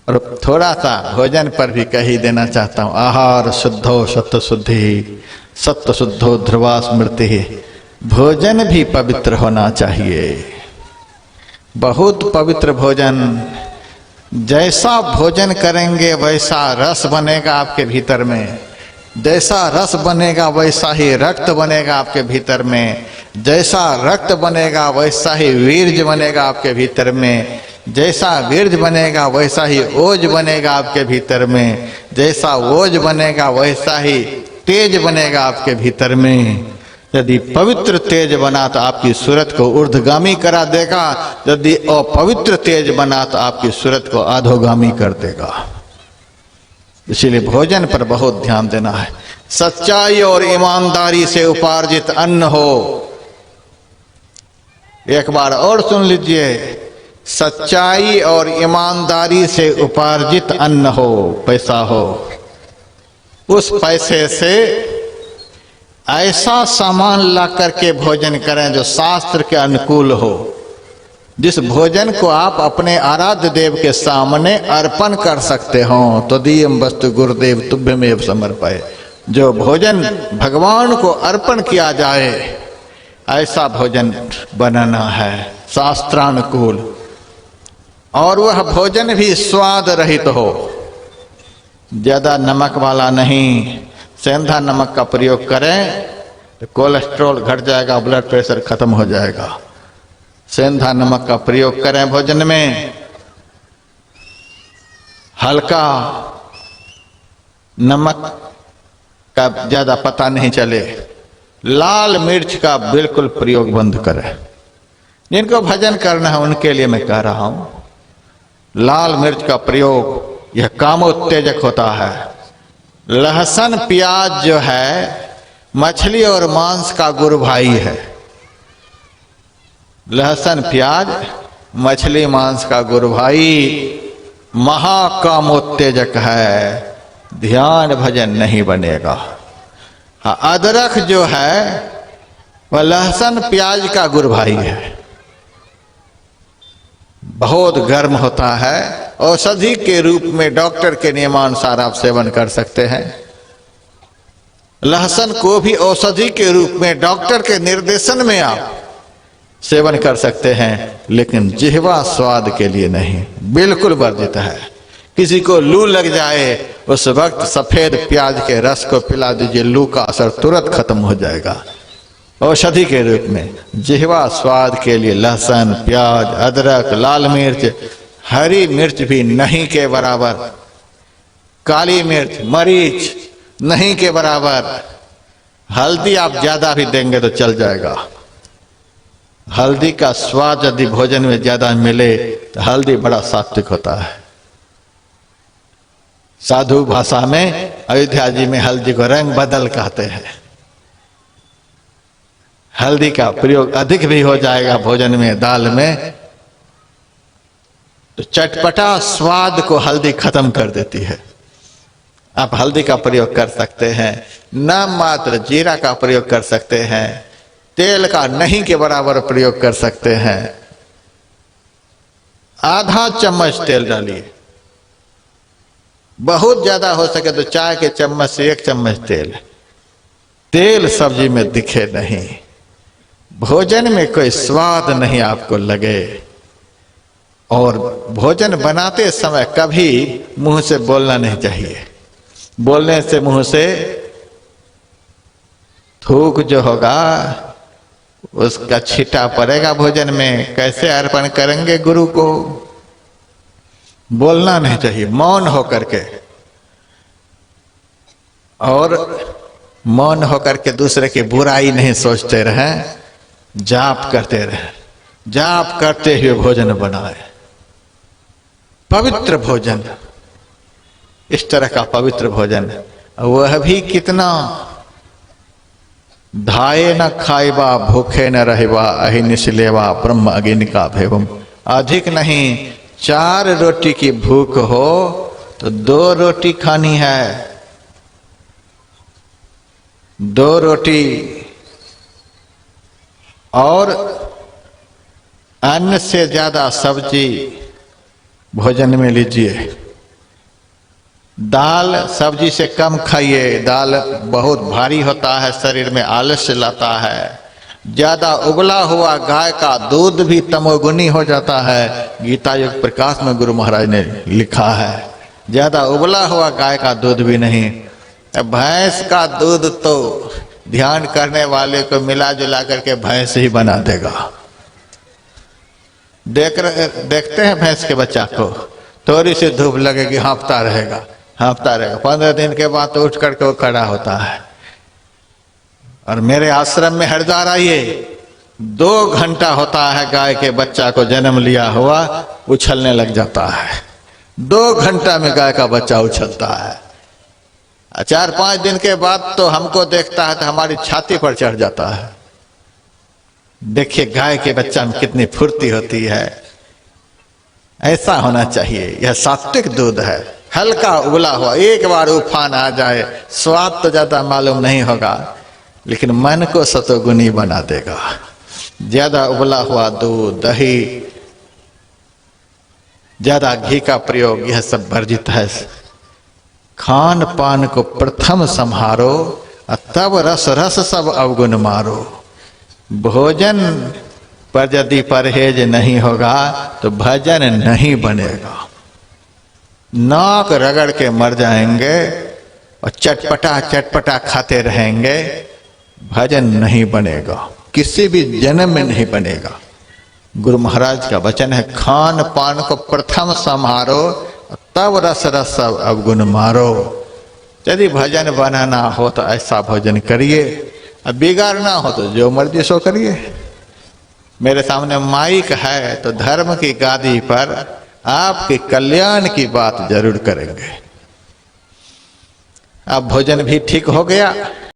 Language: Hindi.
और थोड़ा सा भोजन पर भी कही देना चाहता हूँ। आहार शुद्धो सत्व शुद्धि, सत्व शुद्धो ध्रुवा स्मृति। भोजन भी पवित्र होना चाहिए, बहुत पवित्र भोजन। जैसा भोजन करेंगे वैसा रस बनेगा आपके भीतर में, जैसा रस बनेगा वैसा ही रक्त बनेगा आपके भीतर में, जैसा रक्त बनेगा वैसा ही वीर्य बनेगा आपके भीतर में, जैसा वीर्य बनेगा वैसा ही ओज बनेगा आपके भीतर में, जैसा ओज बनेगा वैसा ही तेज बनेगा आपके भीतर में। यदि पवित्र तेज बना तो आपकी सूरत को ऊर्ध्वगामी करा देगा, यदि अपवित्र तेज बना तो आपकी सूरत को अधोगामी कर देगा। इसीलिए भोजन पर बहुत ध्यान देना है। सच्चाई और ईमानदारी से उपार्जित अन्न हो। एक बार और सुन लीजिए, सच्चाई और ईमानदारी से उपार्जित अन्न हो, पैसा हो, उस पैसे से ऐसा सामान ला करके भोजन करें जो शास्त्र के अनुकूल हो, जिस भोजन को आप अपने आराध्य देव के सामने अर्पण कर सकते हो। तो दीयम वस्तु गुरुदेव तुभ्यमेव समर्पय। जो भोजन भगवान को अर्पण किया जाए ऐसा भोजन बनाना है शास्त्रानुकूल, और वह भोजन भी स्वाद रहित हो, ज्यादा नमक वाला नहीं। सेंधा नमक का प्रयोग करें तो कोलेस्ट्रॉल घट जाएगा, ब्लड प्रेशर खत्म हो जाएगा। सेंधा नमक का प्रयोग करें भोजन में, हल्का नमक का ज्यादा पता नहीं चले। लाल मिर्च का बिल्कुल प्रयोग बंद करें। जिनको भजन करना है उनके लिए मैं कह रहा हूं, लाल मिर्च का प्रयोग यह कामोत्तेजक होता है। लहसुन प्याज जो है मछली और मांस का गुरु भाई है। लहसुन प्याज मछली मांस का गुरु भाई महाकामोत्तेजक है, ध्यान भजन नहीं बनेगा। हाँ, अदरक जो है वह लहसुन प्याज का गुरु भाई है, बहुत गर्म होता है। औषधि के रूप में डॉक्टर के नियमानुसार आप सेवन कर सकते हैं। लहसुन को भी औषधि के रूप में डॉक्टर के निर्देशन में आप सेवन कर सकते हैं, लेकिन जिह्वा स्वाद के लिए नहीं, बिल्कुल वर्जित है। किसी को लू लग जाए उस वक्त सफेद प्याज के रस को पिला दीजिए, लू का असर तुरंत खत्म हो जाएगा। औषधि के रूप में जिह्वा स्वाद के लिए लहसुन, प्याज, अदरक, लाल मिर्च, हरी मिर्च भी नहीं के बराबर, काली मिर्च, मरीच नहीं के बराबर। हल्दी आप ज्यादा भी देंगे तो चल जाएगा। हल्दी का स्वाद यदि भोजन में ज्यादा मिले तो हल्दी बड़ा सात्विक होता है। साधु भाषा में अयोध्या जी में हल्दी को रंग बदल कहते हैं। हल्दी का प्रयोग अधिक भी हो जाएगा भोजन में, दाल में, तो चटपटा स्वाद को हल्दी खत्म कर देती है। आप हल्दी का प्रयोग कर सकते हैं, नाम मात्र जीरा का प्रयोग कर सकते हैं, तेल का नहीं के बराबर प्रयोग कर सकते हैं। आधा चम्मच तेल डालिए, बहुत ज्यादा हो सके तो चाय के चम्मच से 1 चम्मच तेल। तेल सब्जी में दिखे नहीं, भोजन में कोई स्वाद नहीं आपको लगे। और भोजन बनाते समय कभी मुंह से बोलना नहीं चाहिए। बोलने से मुंह से थूक जो होगा उसका छींटा पड़ेगा भोजन में। कैसे अर्पण करेंगे गुरु को? बोलना नहीं चाहिए, मौन होकर के। और मौन होकर के दूसरे की बुराई नहीं सोचते रहे, जाप करते रहे। जाप करते हुए भोजन बनाए, पवित्र भोजन, इस तरह का पवित्र भोजन। वह भी कितना, धाये न खाइबा भूखे न रहबा अहि निसलेवा ब्रह्म अग्नि का भेवम। अधिक नहीं, 4 रोटी की भूख हो तो 2 रोटी खानी है। 2 रोटी और अन्न से ज्यादा सब्जी भोजन में लीजिए। दाल सब्जी से कम खाइए, दाल बहुत भारी होता है, शरीर में आलस्य लाता है। ज्यादा उबला हुआ गाय का दूध भी तमोगुनी हो जाता है, गीता योग प्रकाश में गुरु महाराज ने लिखा है। ज्यादा उबला हुआ गाय का दूध भी नहीं। भैंस का दूध तो ध्यान करने वाले को मिला जुला करके भैंस ही बना देगा। देखते हैं भैंस के बच्चा को, थोड़ी सी धूप लगेगी हाँफता रहेगा, हाँफता रहेगा, 15 दिन के बाद तो उठ करके वो खड़ा होता है। और मेरे आश्रम में हरिद्वार आइए, 2 घंटा होता है गाय के बच्चा को जन्म लिया हुआ उछलने लग जाता है। 2 घंटा में गाय का बच्चा उछलता है। 4-5 दिन के बाद तो हमको देखता है तो हमारी छाती पर चढ़ जाता है। देखिए गाय के बच्चा में कितनी फुर्ती होती है। ऐसा होना चाहिए। यह सात्विक दूध है, हल्का उबला हुआ। एक बार उफान आ जाए, स्वाद तो ज्यादा मालूम नहीं होगा लेकिन मन को सतोगुनी बना देगा। ज्यादा उबला हुआ दूध, दही, ज्यादा घी का प्रयोग, यह सब वर्जित है। खान पान को प्रथम संहारो, तब रस रस सब अवगुण मारो। भोजन पर यदि परहेज नहीं होगा तो भजन नहीं बनेगा। नाक रगड़ के मर जाएंगे और चटपटा चटपटा खाते रहेंगे, भजन नहीं बनेगा, किसी भी जन्म में नहीं बनेगा। गुरु महाराज का वचन है, खान पान को प्रथम संहारो, तब रस रस सब अवगुण मारो। यदि भजन बनाना हो तो ऐसा भोजन करिए, अब बिगाड़ना हो तो जो मर्जी सो करिए। मेरे सामने माइक है तो धर्म की गादी पर आपके कल्याण की बात जरूर करेंगे। अब भोजन भी ठीक हो गया।